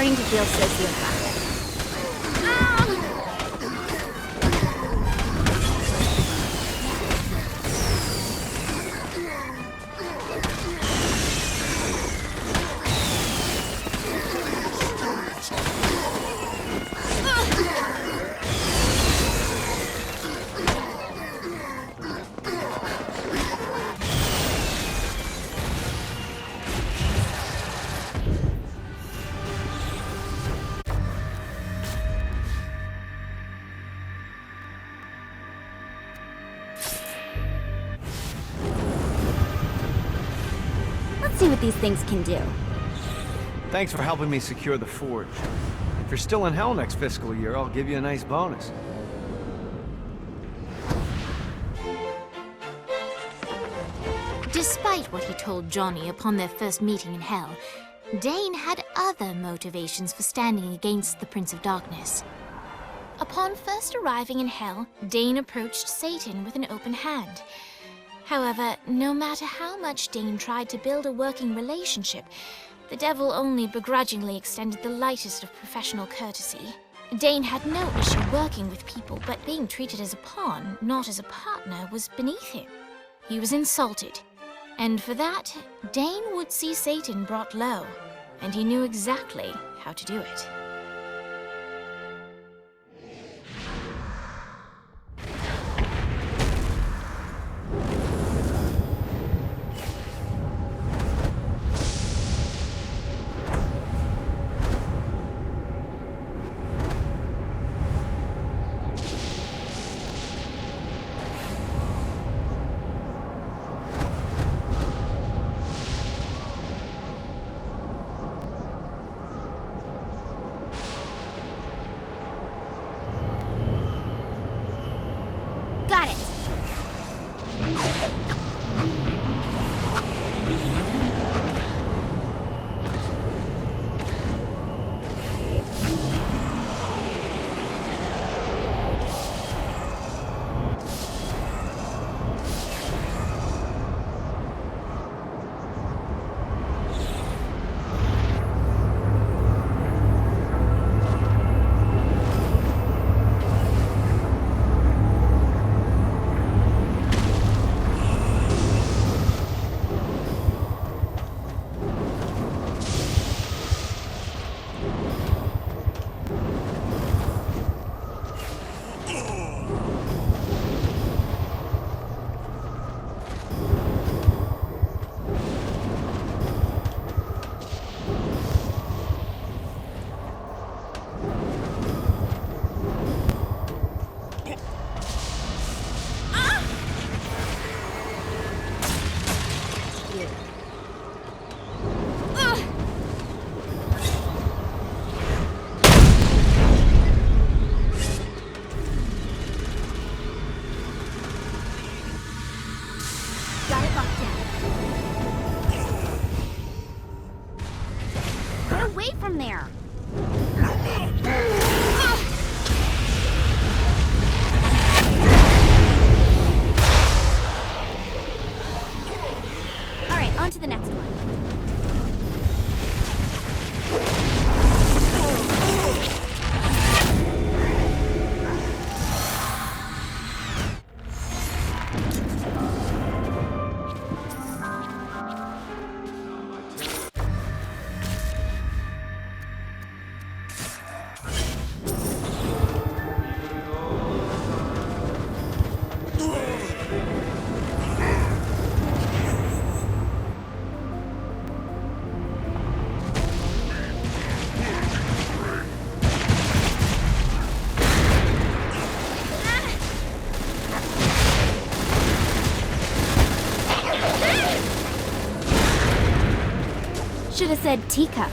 starting to feel sociopathic. Let's see what these things can do. Thanks for helping me secure the forge. If you're still in hell next fiscal year, I'll give you a nice bonus. Despite what he told Johnny upon their first meeting in hell, Dane had other motivations for standing against the Prince of Darkness. Upon first arriving in hell, Dane approached Satan with an open hand. However, no matter how much Dane tried to build a working relationship, the devil only begrudgingly extended the lightest of professional courtesy. Dane had no issue working with people, but being treated as a pawn, not as a partner, was beneath him. He was insulted, and for that, Dane would see Satan brought low, and he knew exactly how to do it. Got it. Away from there! Alright, on to the next one. Should have said teacup.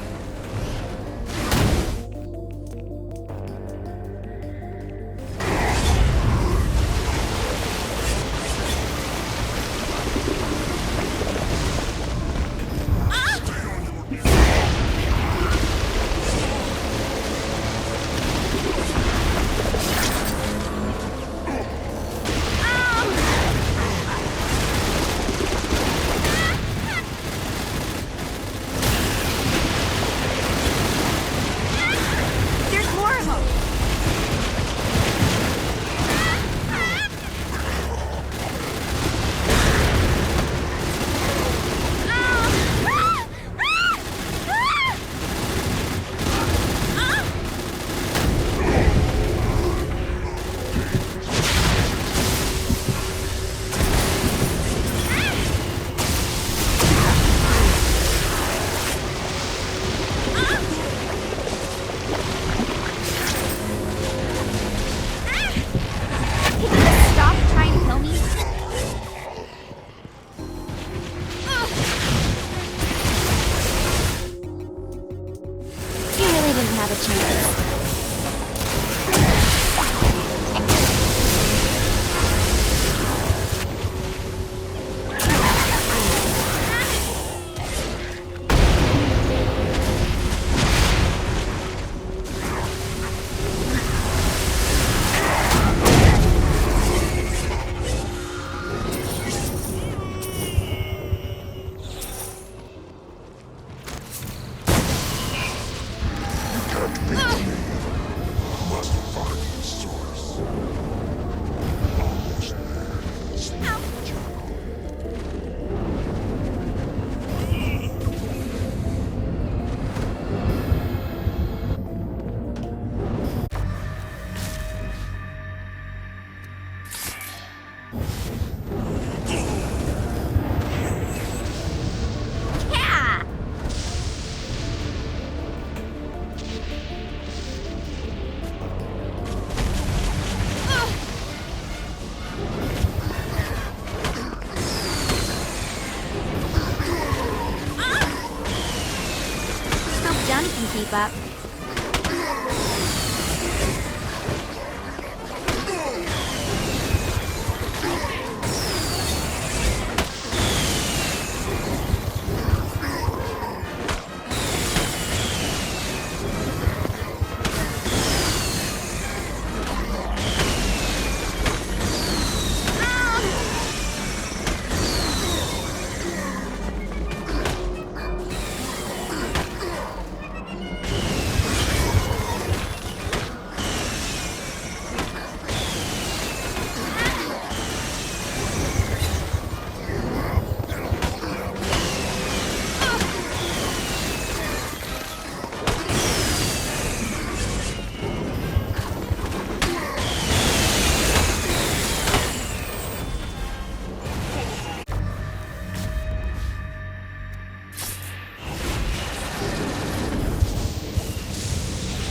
keep up.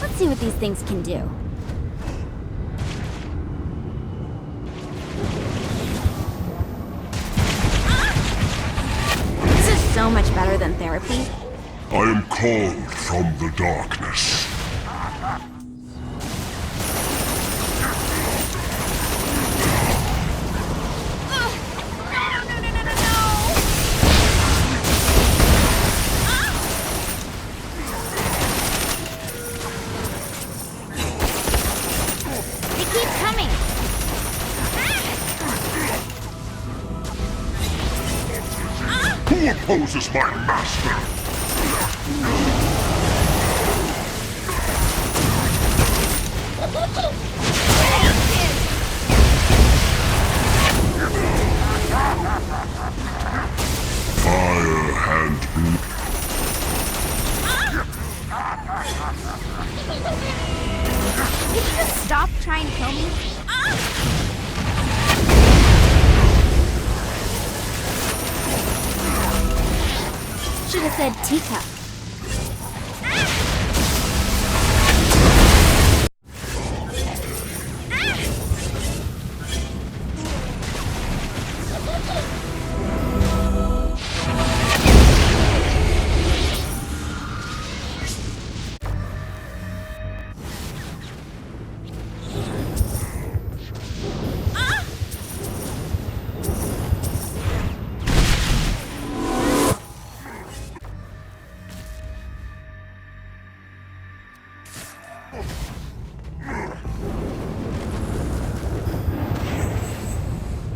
Let's see what these things can do. This is so much better than therapy. I am called from the darkness. Who opposes my master? Fire and blood. Did you just stop trying to kill me? Should have said teacup.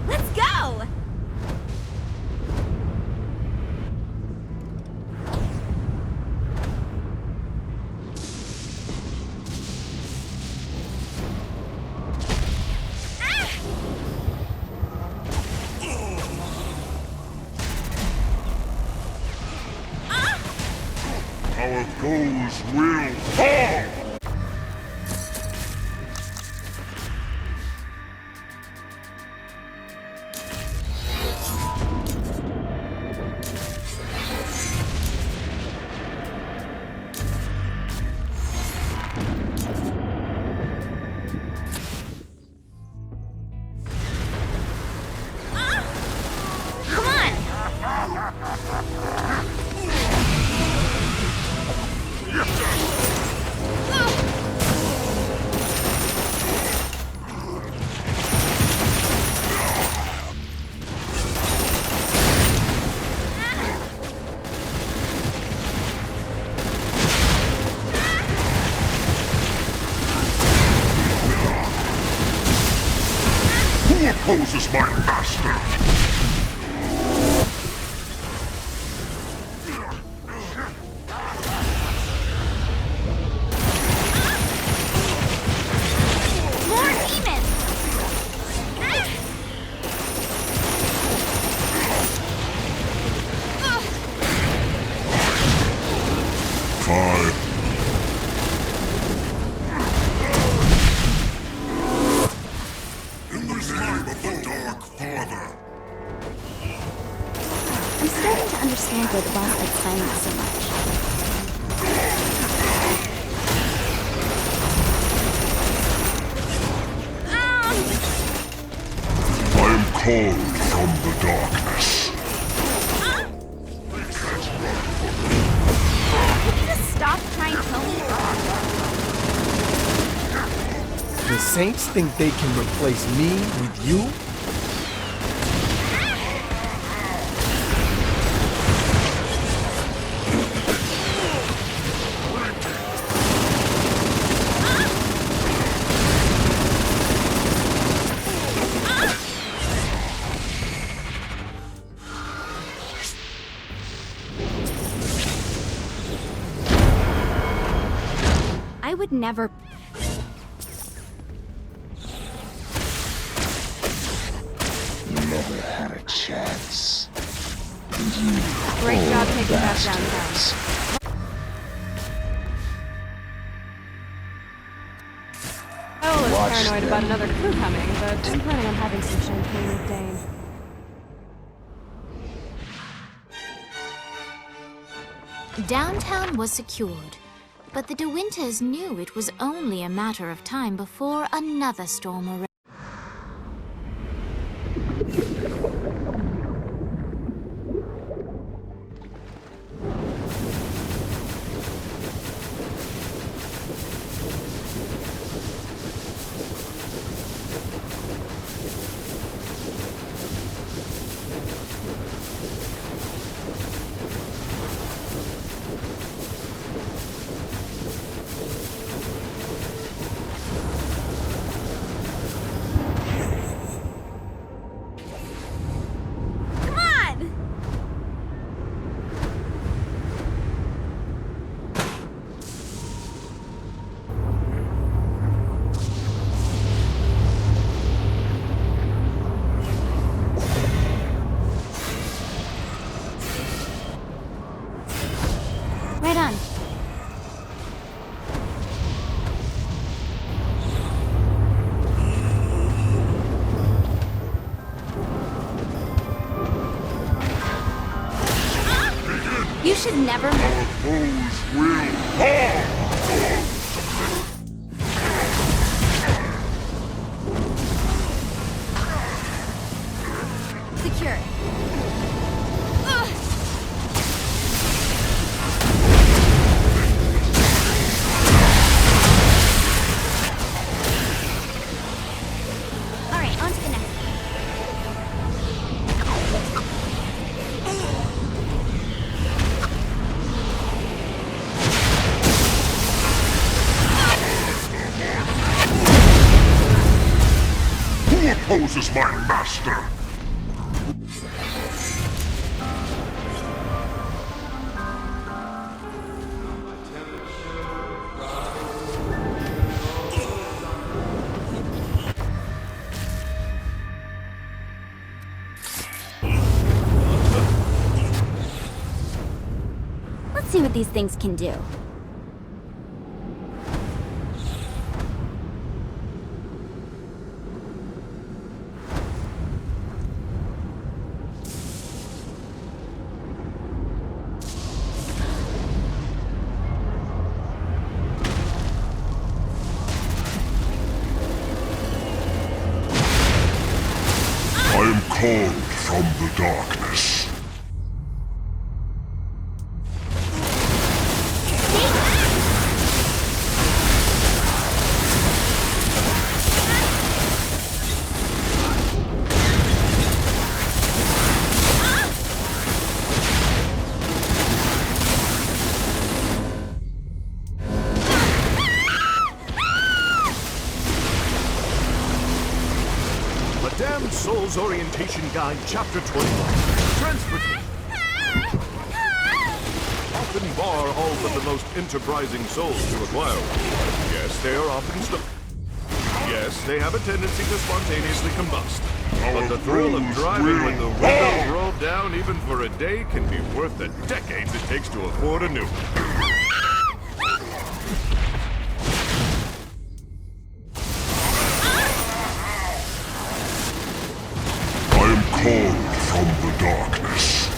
Let's go! Our foes will fall! Come on! Who opposes my master? More demons! Fire. In the name of the Dark Father. I'm starting to understand why the boss likes silence so much. I am called from the darkness. Did you just stop trying to kill me? The Saints think they can replace me with you? I would never... Never had a chance. Great job taking back downtown. Oh, was Watch paranoid them. about another crew coming, but I'm planning on having some champagne with Dane. Downtown was secured, but the De Winters knew it was only a matter of time before another storm arose. Right on. You should never... Foes will fall! Secure. Alright, on to the next. Who opposes my master? Let's see what these things can do. I am called from the darkness. The Damned Souls Orientation Guide, Chapter 21. Transportation. Often bar all but the most enterprising souls to acquire one. Yes, they are often stuck. Yes, they have a tendency to spontaneously combust. But the thrill of driving with the windows rolled down even for a day can be worth the decades it takes to afford a new one. I am called from the darkness.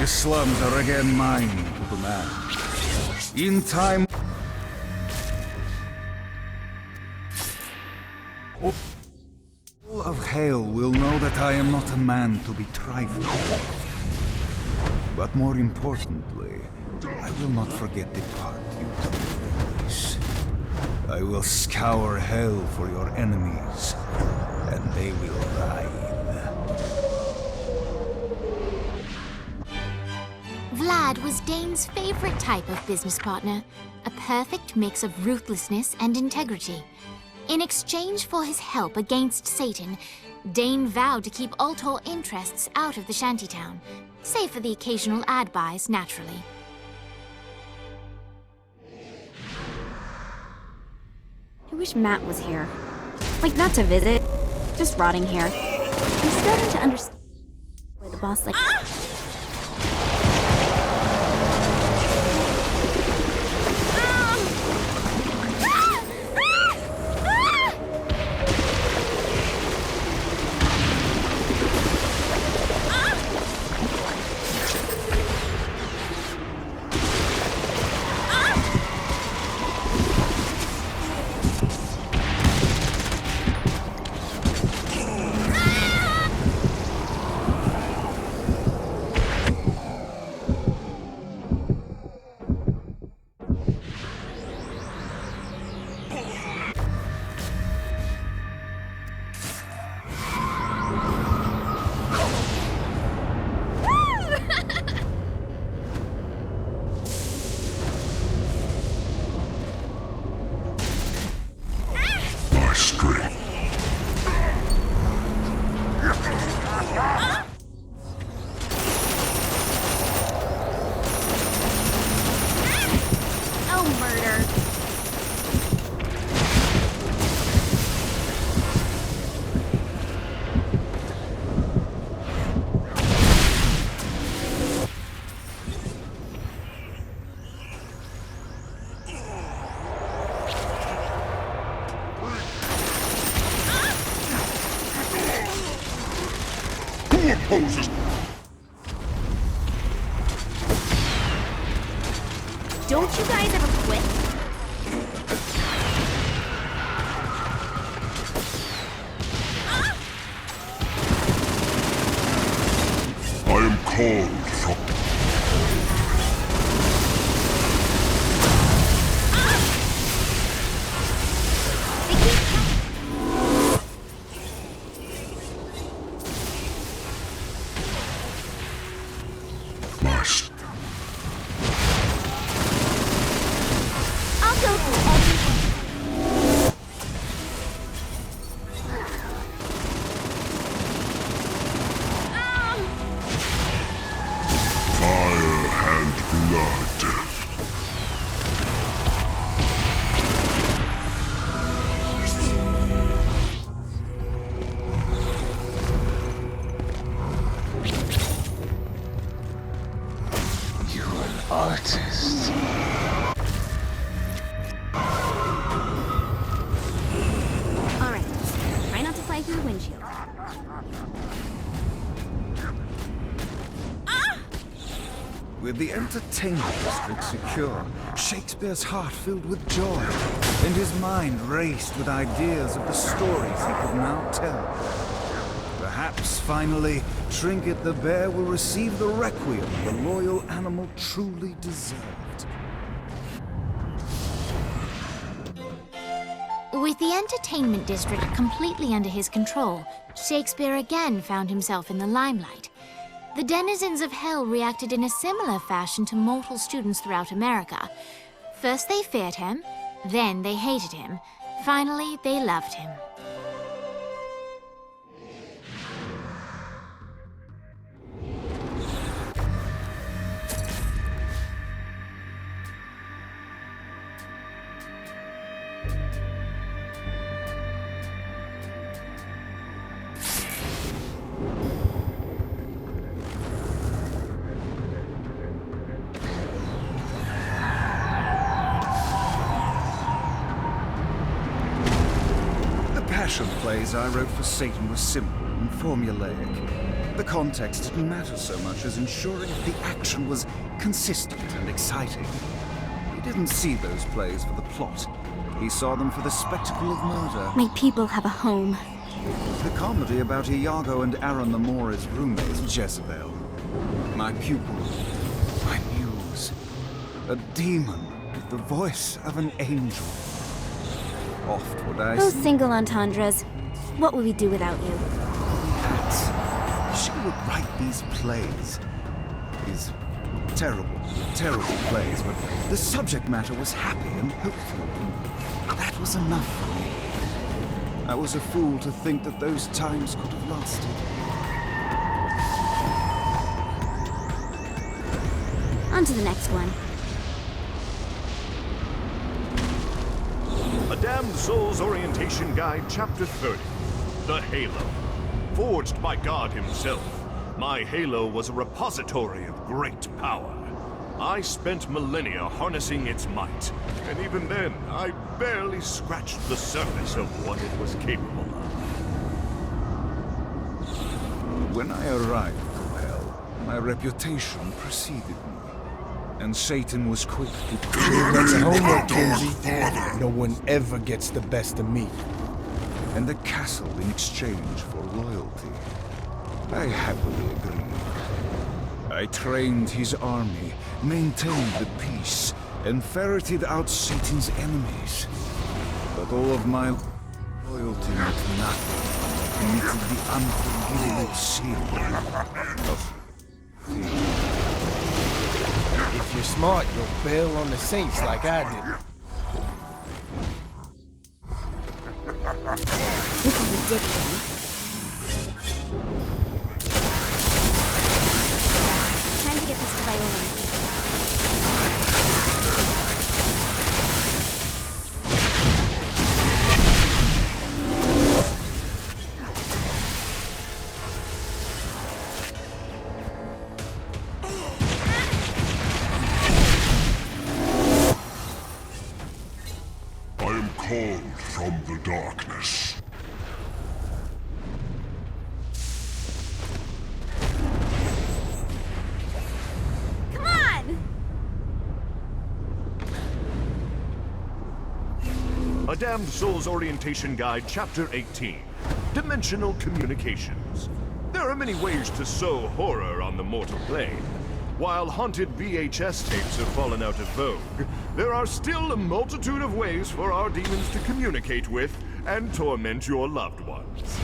The slums are again mine to command. In time... All of hell will know that I am not a man to be trifled with. But more importantly, I will not forget the part you took in this. I will scour hell for your enemies, and they will writhe. Vlad was Dane's favorite type of business partner, a perfect mix of ruthlessness and integrity. In exchange for his help against Satan, Dane vowed to keep Ultor interests out of the shantytown, save for the occasional ad buys, naturally. I wish Matt was here. Like, not to visit, just rotting here. I'm starting to understand why the boss like... Opposes. Don't you guys ever quit? I am called from... Artist. Alright, try not to fly through the windshield. With the entertainment district secure, Shakespeare's heart filled with joy, and his mind raced with ideas of the stories he could now tell. Perhaps, finally, Trinket the Bear will receive the requiem the loyal animal truly deserved. With the entertainment district completely under his control, Shakespeare again found himself in the limelight. The denizens of hell reacted in a similar fashion to mortal students throughout America. First they feared him, then they hated him, finally they loved him. The passion plays I wrote for Satan were simple and formulaic, The context didn't matter so much as ensuring that the action was consistent and exciting. He didn't see those plays for the plot. He saw them for the spectacle of murder. My people have a home. The comedy about Iago and Aaron the Moor's roommate, Jezebel. My pupil, my muse. A demon with the voice of an angel. Oft would I Those single entendres. What would we do without you? that she would write these plays. These terrible, terrible plays, but the subject matter was happy and hopeful. That was enough for me. I was a fool to think that those times could have lasted. On to the next one. A Damned Soul's Orientation Guide, Chapter 30. The Halo. Forged by God himself, my Halo was a repository of great power. I spent millennia harnessing its might, and even then, I barely scratched the surface of what it was capable of. When I arrived to Hell, my reputation preceded me, and Satan was quick to That's homework, Kinsey. No one ever gets the best of me. and the castle in exchange for loyalty. I happily agreed. I trained his army, maintained the peace, and ferreted out Satan's enemies. But all of my loyalty meant nothing. Committed the unforgivable sin of fear. If you're smart, you'll bail on the Saints like I did. This is ridiculous. Time to get this to Viola. I am called from the darkness. Come on! A Damned Soul's Orientation Guide, Chapter 18. Dimensional Communications. There are many ways to sow horror on the mortal plane. While haunted VHS tapes have fallen out of vogue, there are still a multitude of ways for our demons to communicate with and torment your loved ones.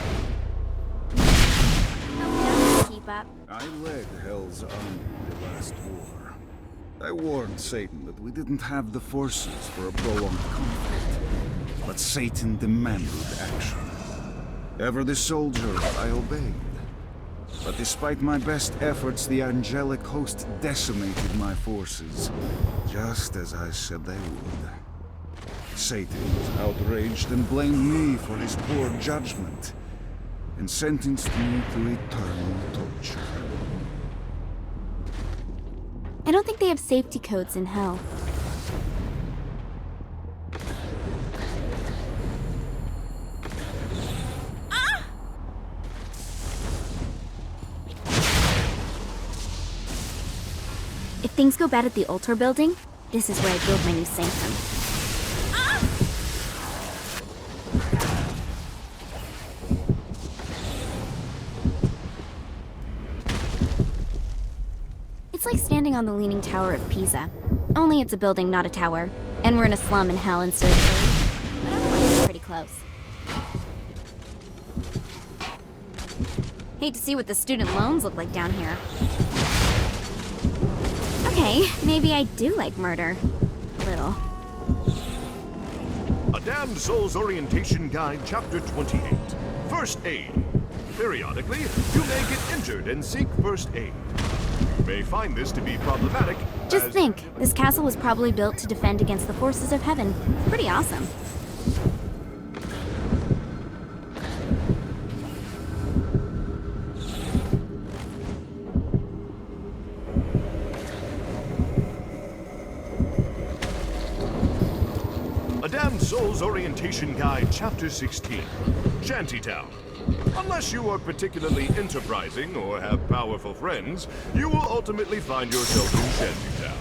Keep up. I led Hell's army in the last war. I warned Satan that we didn't have the forces for a prolonged conflict. But Satan demanded action. Ever the soldier, I obeyed. But despite my best efforts, the angelic host decimated my forces, just as I said they would. Satan was outraged and blamed me for his poor judgment, and sentenced me to eternal torture. I don't think they have safety codes in Hell. If things go bad at the altar building, this is where I build my new sanctum. It's like standing on the Leaning Tower of Pisa. Only it's a building, not a tower. And we're in a slum in Hell instead of Italy. But otherwise, it's pretty close. Hate to see what the student loans look like down here. Okay, maybe I do like murder. A little. A Damned Soul's Orientation Guide, Chapter 28. First Aid. Periodically, you may get injured and seek first aid. You may find this to be problematic. Just as- think, this castle was probably built to defend against the forces of heaven. Pretty awesome. A Damned Soul's Orientation Guide, Chapter 16. Shantytown. Unless you are particularly enterprising or have powerful friends, you will ultimately find yourself in Shantytown.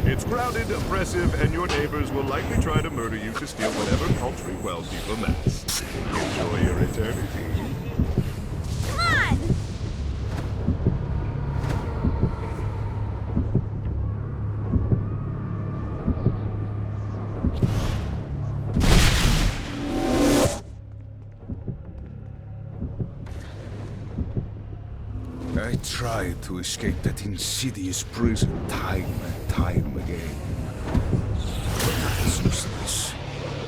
It's crowded, oppressive, and your neighbors will likely try to murder you to steal whatever paltry wealth you've amassed. Enjoy your eternity. Come on! I tried to escape that insidious prison time and time again. But that was useless.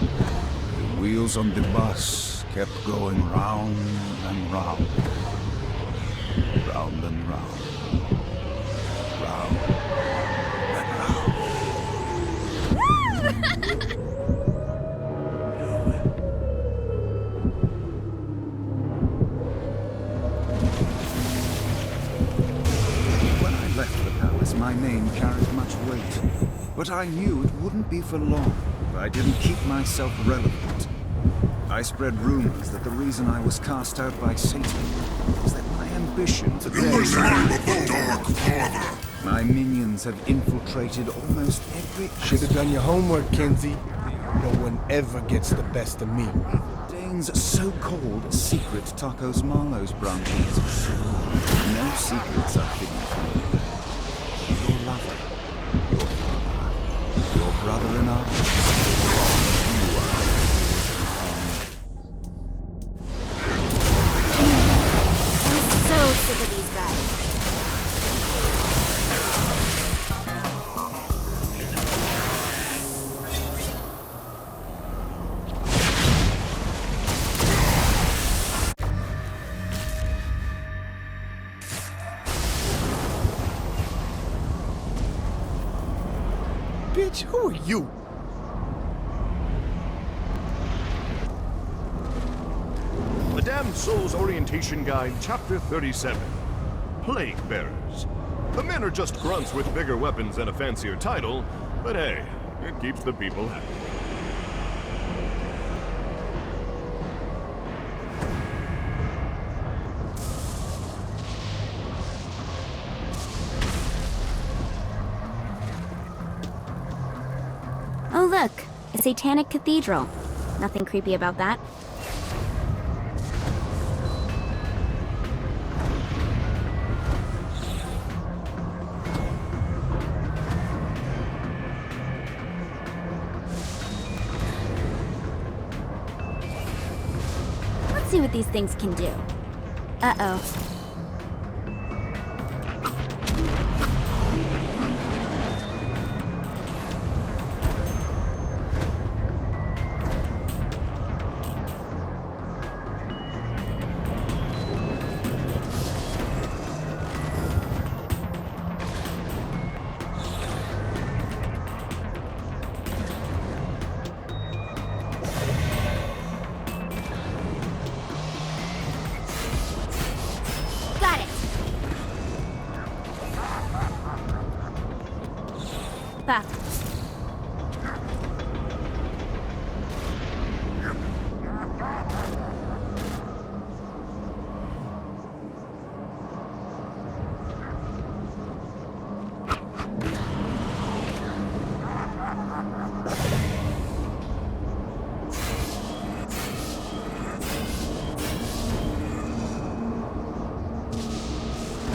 The wheels on the bus kept going round and round. Round and round. Round and round. When I left the palace, my name carried much weight. But I knew it wouldn't be for long if I didn't keep myself relevant. I spread rumors that the reason I was cast out by Satan was that my ambition to In the name of the Dark Father! My minions have infiltrated almost every... Should have done your homework, Kenzie. No one ever gets the best of me. Dane's so-called secret Tacos Marlowe's branches. No secrets are hidden from you. Your lover, your father, your brother-in-law. I'm so sick of these guys. Bitch, who are you? Madame Soul's Orientation Guide, Chapter 37. Plague Bearers. The men are just grunts with bigger weapons and a fancier title, but hey, it keeps the people happy. Oh look, a satanic cathedral. Nothing creepy about that. Let's see what these things can do. Uh-oh. Got it. Back.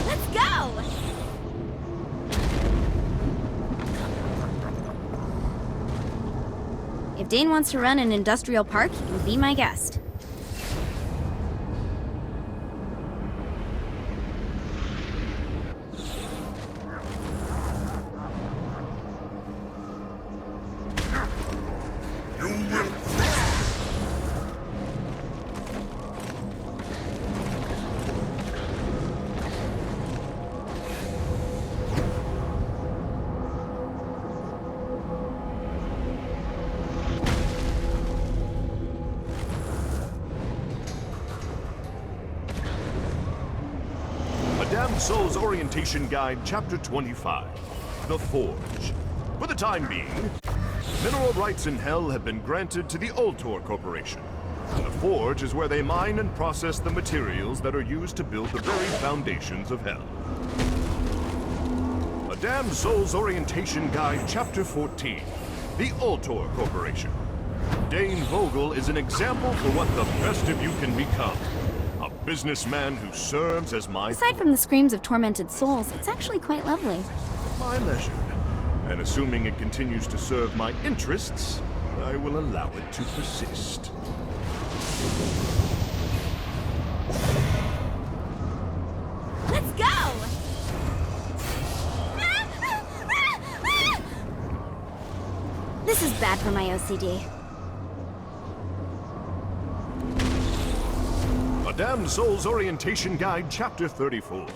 Let's go! If Dane wants to run an industrial park, he can be my guest. Madame Soul's Orientation Guide, Chapter 25. The Forge. For the time being, mineral rights in Hell have been granted to the Ultor Corporation. The forge is where they mine and process the materials that are used to build the very foundations of hell. A Damned Soul's Orientation Guide, Chapter 14. The Ultor Corporation. Dane Vogel is an example for what the best of you can become. A businessman who serves as my Aside from the screams of tormented souls, it's actually quite lovely. my leisure. And assuming it continues to serve my interests, I will allow it to persist. Let's go! This is bad for my OCD. A Damned Soul's Orientation Guide, Chapter 34.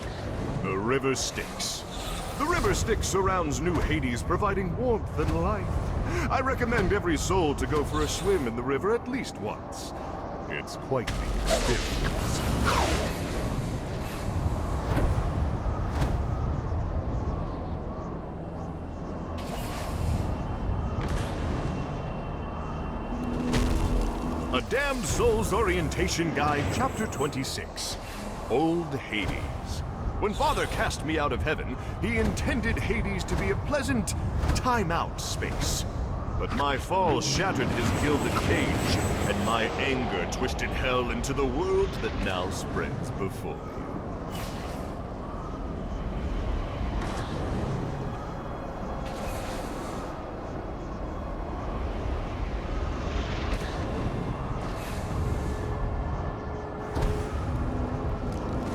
The River Styx. The River Styx surrounds New Hades, providing warmth and life. I recommend every soul to go for a swim in the river at least once. It's quite the experience. A Damned Soul's Orientation Guide, Chapter 26. Old Hades. When Father cast me out of heaven, he intended Hades to be a pleasant time-out space. But my fall shattered his gilded cage, and my anger twisted hell into the world that now spreads before you.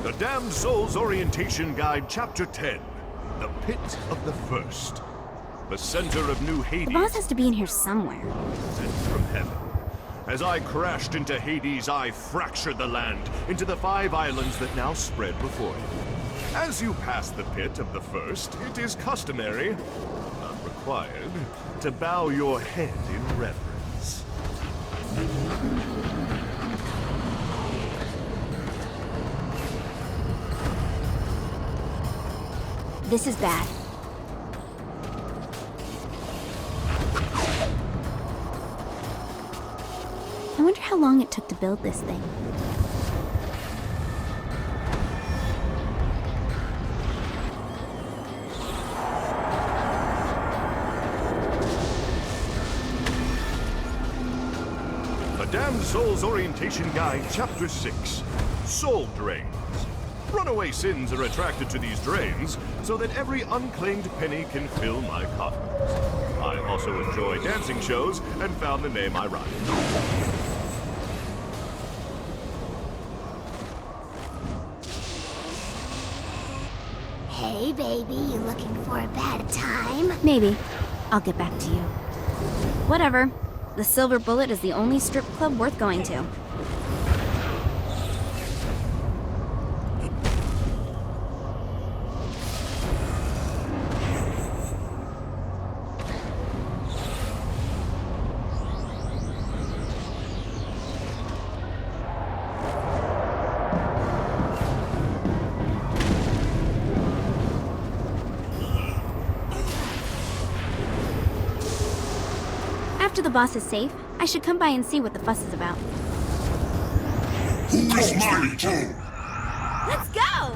The Damned Soul's Orientation Guide, Chapter 10. The Pit of the First. The center of New Hades. The boss has to be in here somewhere. Sent from heaven. As I crashed into Hades, I fractured the land into the 5 islands that now spread before you. As you pass the Pit of the First, it is customary, not required, to bow your head in reverence. This is bad. I wonder how long it took to build this thing. A Damned Soul's Orientation Guide, Chapter 6. Soul Drains. Runaway sins are attracted to these drains, so that every unclaimed penny can fill my coffers. I also enjoy dancing shows, and found the name ironic. Hey, baby, you looking for a bad time? Maybe. I'll get back to you. Whatever. The Silver Bullet is the only strip club worth going to. After the boss is safe, I should come by and see what the fuss is about. Who is mighty foe? Let's go!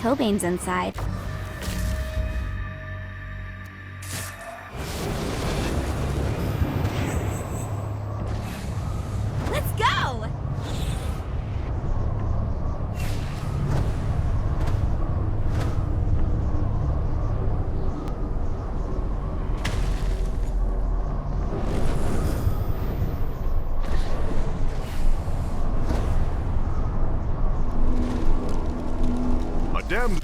Killbane's inside. Let's go! A damned...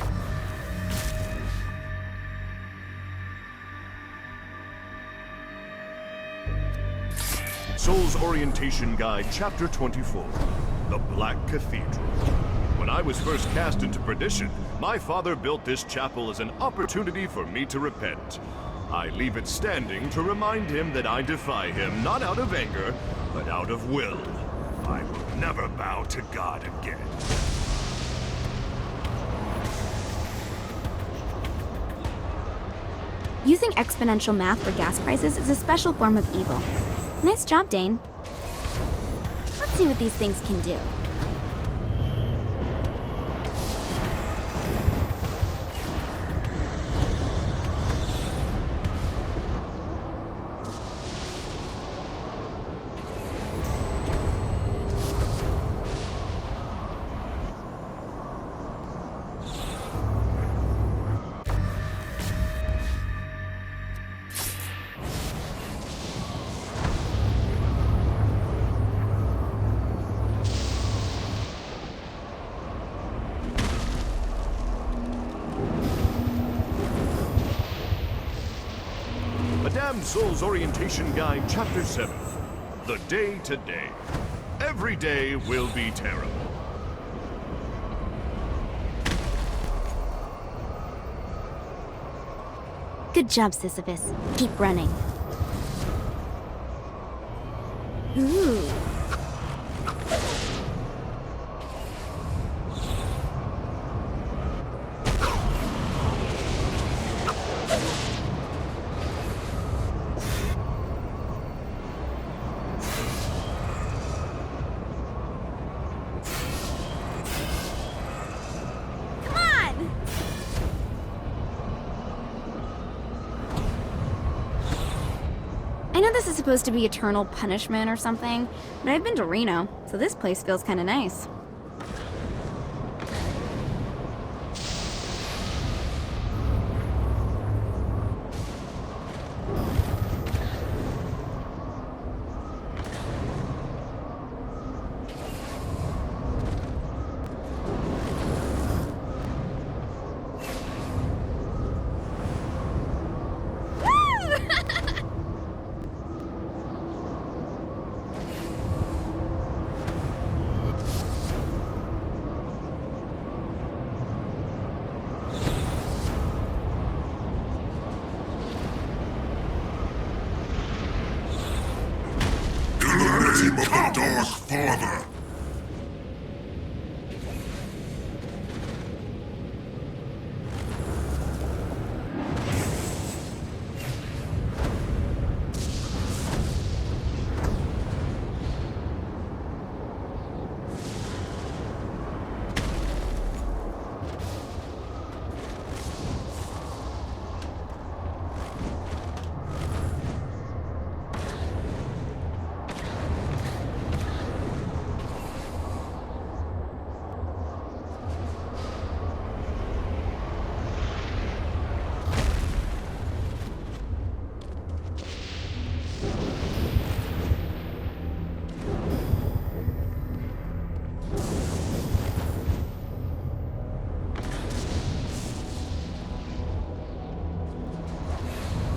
Soul's Orientation Guide, Chapter 24. The Black Cathedral. When I was first cast into perdition, my father built this chapel as an opportunity for me to repent. I leave it standing to remind him that I defy him not out of anger, but out of will. I will never bow to God again. Using exponential math for gas prices is a special form of evil. Nice job, Dane. Let's see what these things can do. Damned Soul's Orientation Guide, Chapter 7. The Day to Day. Every day will be terrible. Good job, Sisyphus. Keep running. Ooh. I know this is supposed to be eternal punishment or something, but I've been to Reno, so this place feels kind of nice. Of the Dark Father.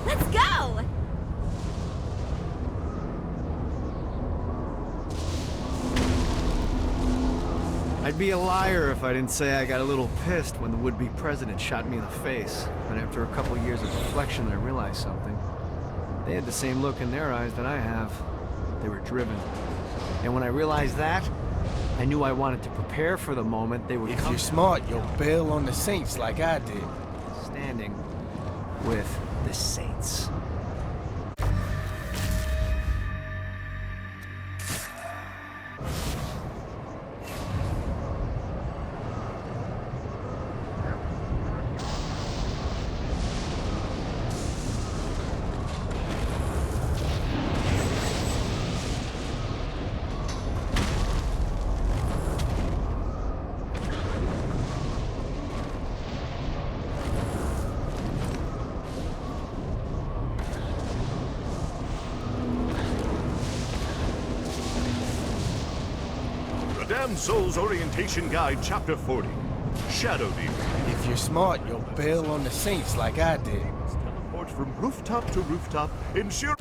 Let's go! I'd be a liar if I didn't say I got a little pissed when the would-be president shot me in the face. But after a couple years of reflection, I realized something. They had the same look in their eyes that I have. They were driven. And when I realized that, I knew I wanted to prepare for the moment they would If come you're smart, you'll bail on the Saints like I did. standing with the Saints. Damned Souls Orientation Guide, Chapter 40. Shadow Demon. If you're smart, you'll bail on the Saints like I did. Teleport from rooftop to rooftop, ensure...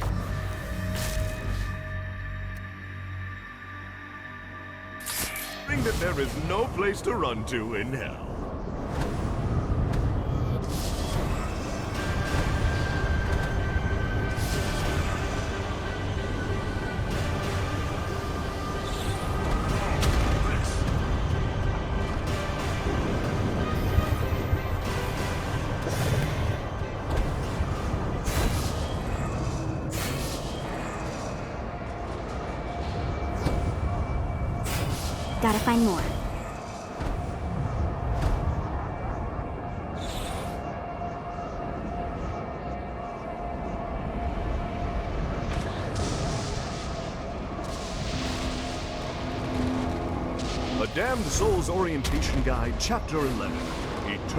that there is no place to run to in hell. Gotta find more. A Damned Souls Orientation Guide, Chapter 11.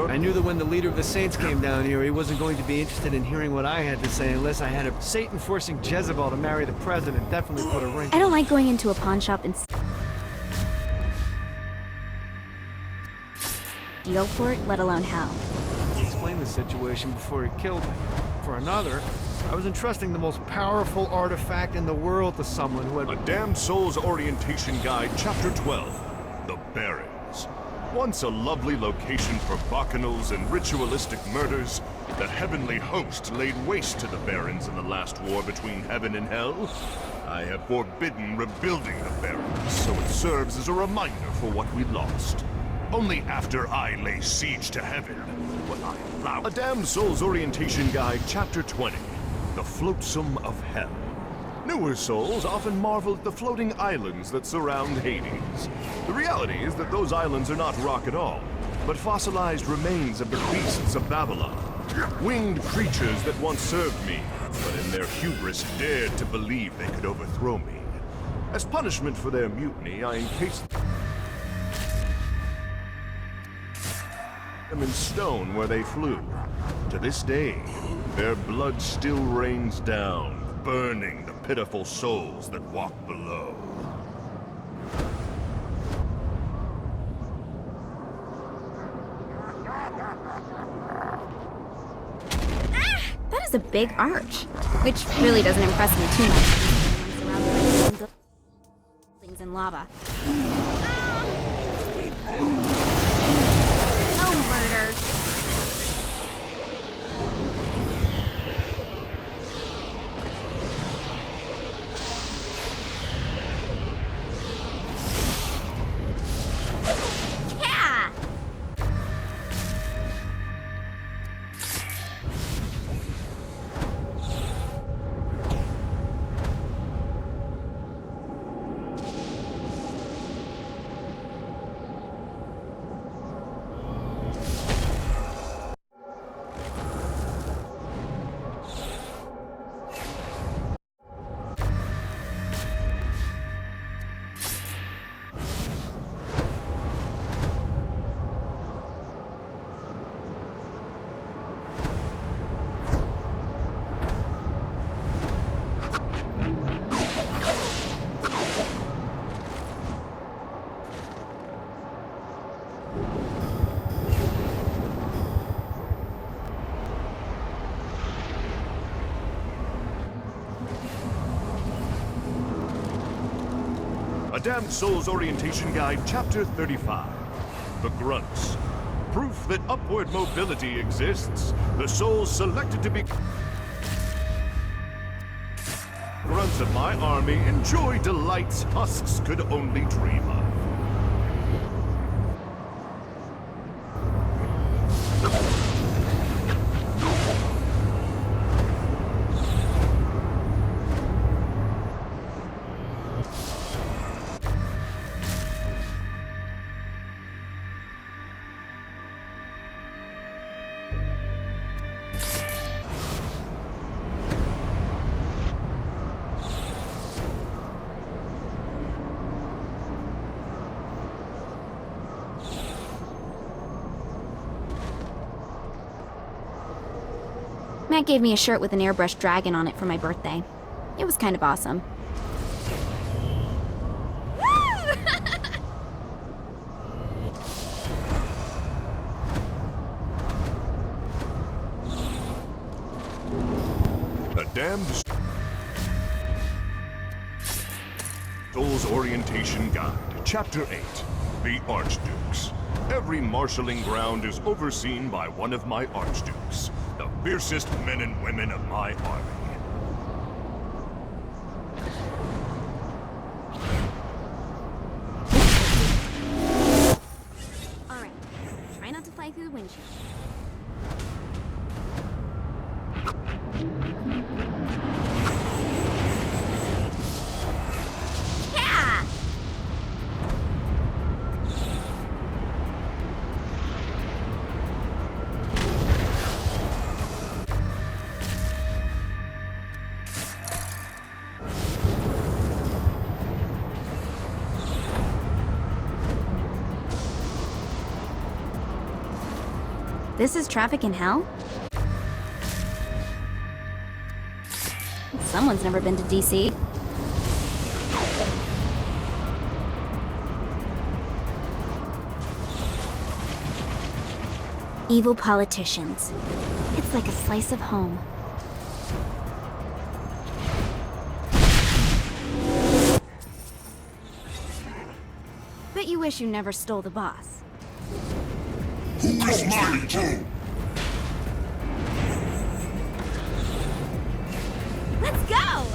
I knew that when the leader of the Saints came down here, he wasn't going to be interested in hearing what I had to say unless I had a Satan-forcing Jezebel to marry the president. Definitely put a ring. I don't like going into a pawn shop and steal for it, let alone how. He explained the situation before he killed me. For another, I was entrusting the most powerful artifact in the world to someone who had... A Damned Souls Orientation Guide, Chapter 12. The Barrens. Once a lovely location for bacchanals and ritualistic murders, the heavenly host laid waste to the Barrens in the last war between heaven and hell. I have forbidden rebuilding the Barrens, so it serves as a reminder for what we lost. Only after I lay siege to heaven will I allow... A Damned Souls Orientation Guide, Chapter 20. The Flotsam of Hell. Newer souls often marvel at the floating islands that surround Hades. The reality is that those islands are not rock at all, but fossilized remains of the beasts of Babylon. Winged creatures that once served me, but in their hubris dared to believe they could overthrow me. As punishment for their mutiny, I encased them in stone where they flew. To this day, their blood still rains down, burning the pitiful souls that walk below. That is a big arch, which really doesn't impress me too much. Surrounded by buildings and lava. Oh, murder! Yeah! A Damned Souls Orientation Guide, Chapter 35. The Grunts. Proof that upward mobility exists. The souls selected to be grunts of my army enjoy delights husks could only dream of. Matt gave me a shirt with an airbrushed dragon on it for my birthday. It was kind of awesome. Damned Soul's Orientation Guide, Chapter 8, The Archdukes. Every marshalling ground is overseen by one of my Archdukes, the fiercest men and women of my army. Alright, try not to fly through the windshield. Yeah! This is traffic in hell? Someone's never been to DC. Evil politicians. It's like a slice of home. Bet you wish you never stole the boss. Who is mighty Joe? Let's go!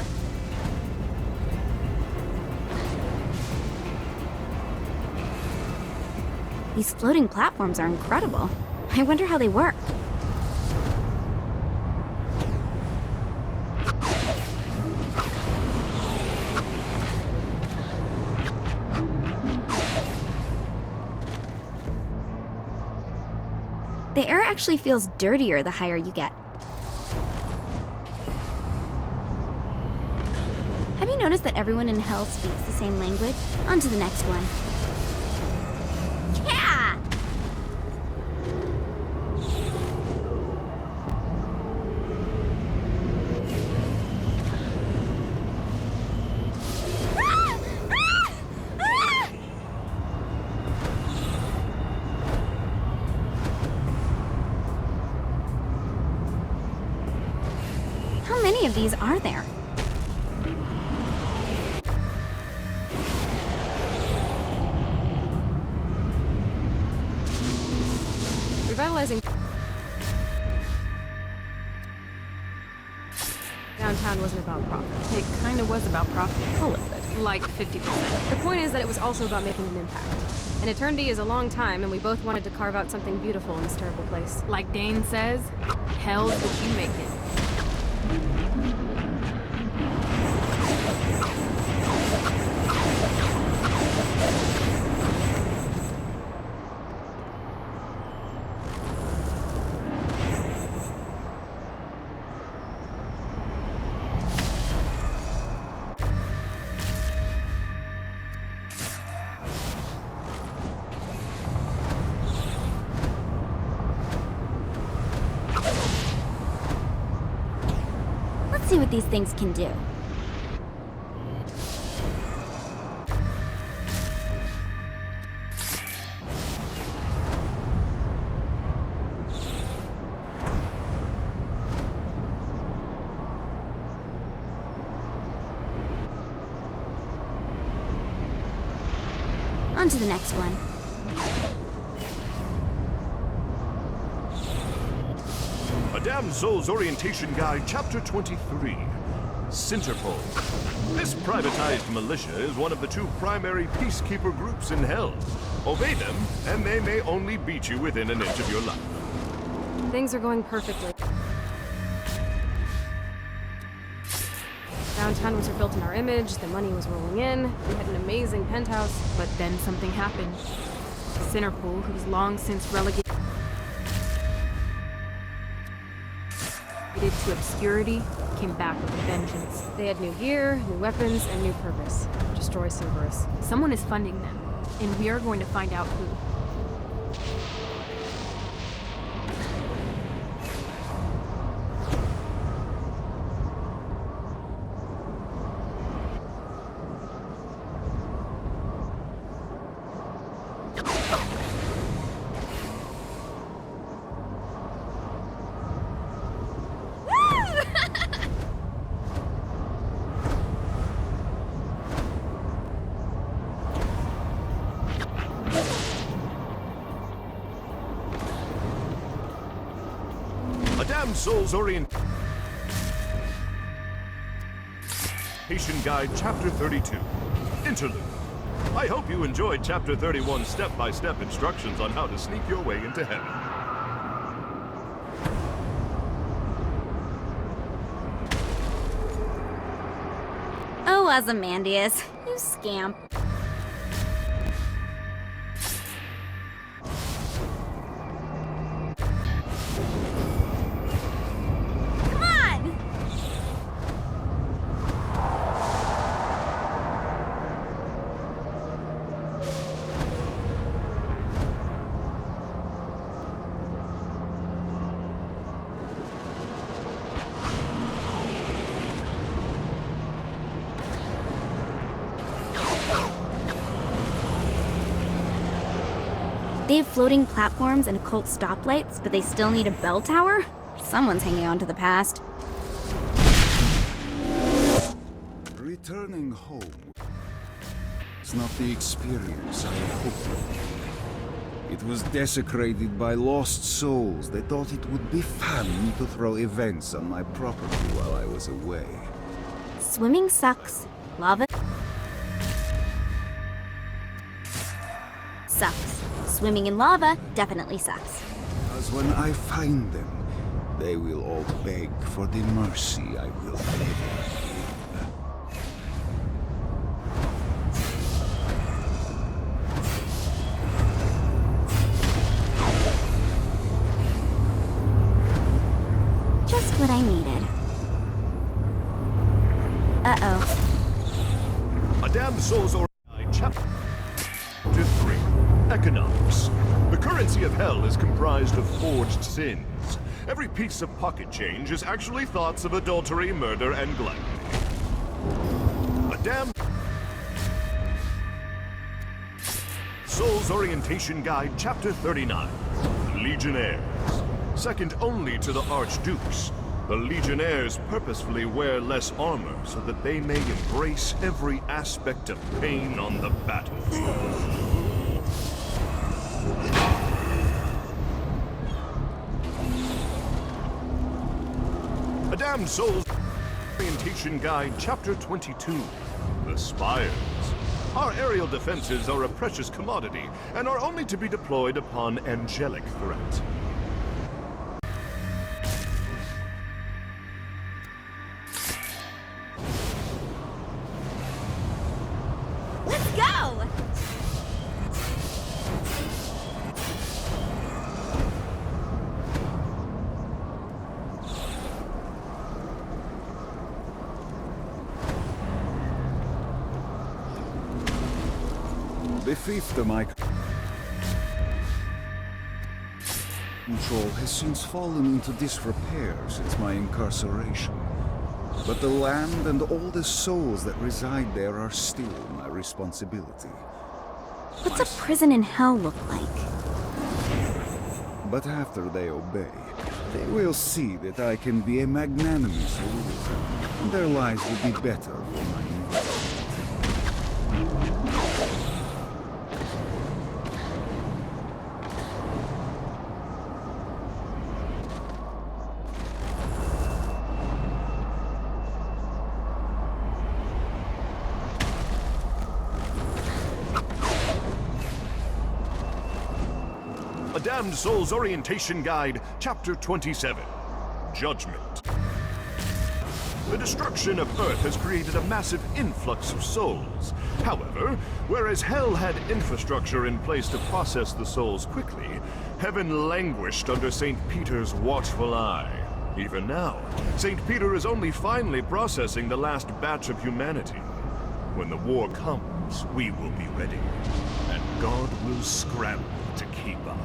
These floating platforms are incredible. I wonder how they work. The air actually feels dirtier the higher you get. Have you noticed that everyone in Hell speaks the same language? On to the next one. Yeah! Ah! Ah! Ah! How many of these are there? Revitalizing downtown wasn't about profit. It kind of was about profit. A little bit. Like 50%. The point is that it was also about making an impact. An eternity is a long time, and we both wanted to carve out something beautiful in this terrible place. Like Dane says, hell's what you make it. Let's see what these things can do. On to the next one. A Damned Soul's Orientation Guide, Chapter 23, Centerpole. This privatized militia is one of the two primary peacekeeper groups in Hell. Obey them, and they may only beat you within an inch of your life. Things are going perfectly. Downtown was rebuilt in our image, the money was rolling in, we had an amazing penthouse, but then something happened. Centerpole, who's long since relegated to obscurity, came back with a vengeance. They had new gear, new weapons, and new purpose. Destroy Cerberus. Someone is funding them, and we are going to find out who. Damned Souls Orientation Guide, Chapter 32. Interlude. I hope you enjoyed Chapter 31's step-by-step instructions on how to sneak your way into heaven. Oh, Ozymandias, you scamp. Come on! They have floating platforms and occult stoplights, but they still need a bell tower? Someone's hanging on to the past. Returning home is not the experience I had hoped for. It was desecrated by lost souls. They thought it would be fun to throw events on my property while I was away. Swimming sucks. Lava sucks. Swimming in lava definitely sucks. Because when I find them, they will all beg for the mercy I will never give. Just what I needed. Uh-oh. A Damned Souls Orientation Guide, Chapter 3. Economics. The currency of hell is comprised of forged sins. Every piece of pocket change is actually thoughts of adultery, murder, and gluttony. A Damned Souls Orientation Guide, Chapter 39. Legionnaires. Second only to the Archdukes, the Legionnaires purposefully wear less armor so that they may embrace every aspect of pain on the battlefield. A Damned Souls Orientation Guide, Chapter 22. The Spires. Our aerial defenses are a precious commodity, and are only to be deployed upon angelic threat. Let's go! The fifth of my control has since fallen into disrepair since my incarceration. But the land and all the souls that reside there are still my responsibility. What's a prison in hell look like? But after they obey, they will see that I can be a magnanimous ruler, and their lives will be better for my environment. A Damned Souls Orientation Guide, Chapter 27. Judgment. The destruction of Earth has created a massive influx of souls. However, whereas Hell had infrastructure in place to process the souls quickly, Heaven languished under St. Peter's watchful eye. Even now, St. Peter is only finally processing the last batch of humanity. When the war comes, we will be ready, and God will scramble to keep up.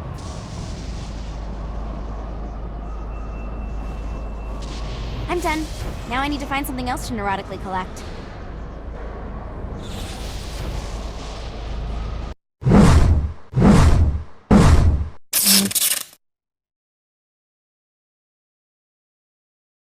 I'm done. Now I need to find something else to neurotically collect.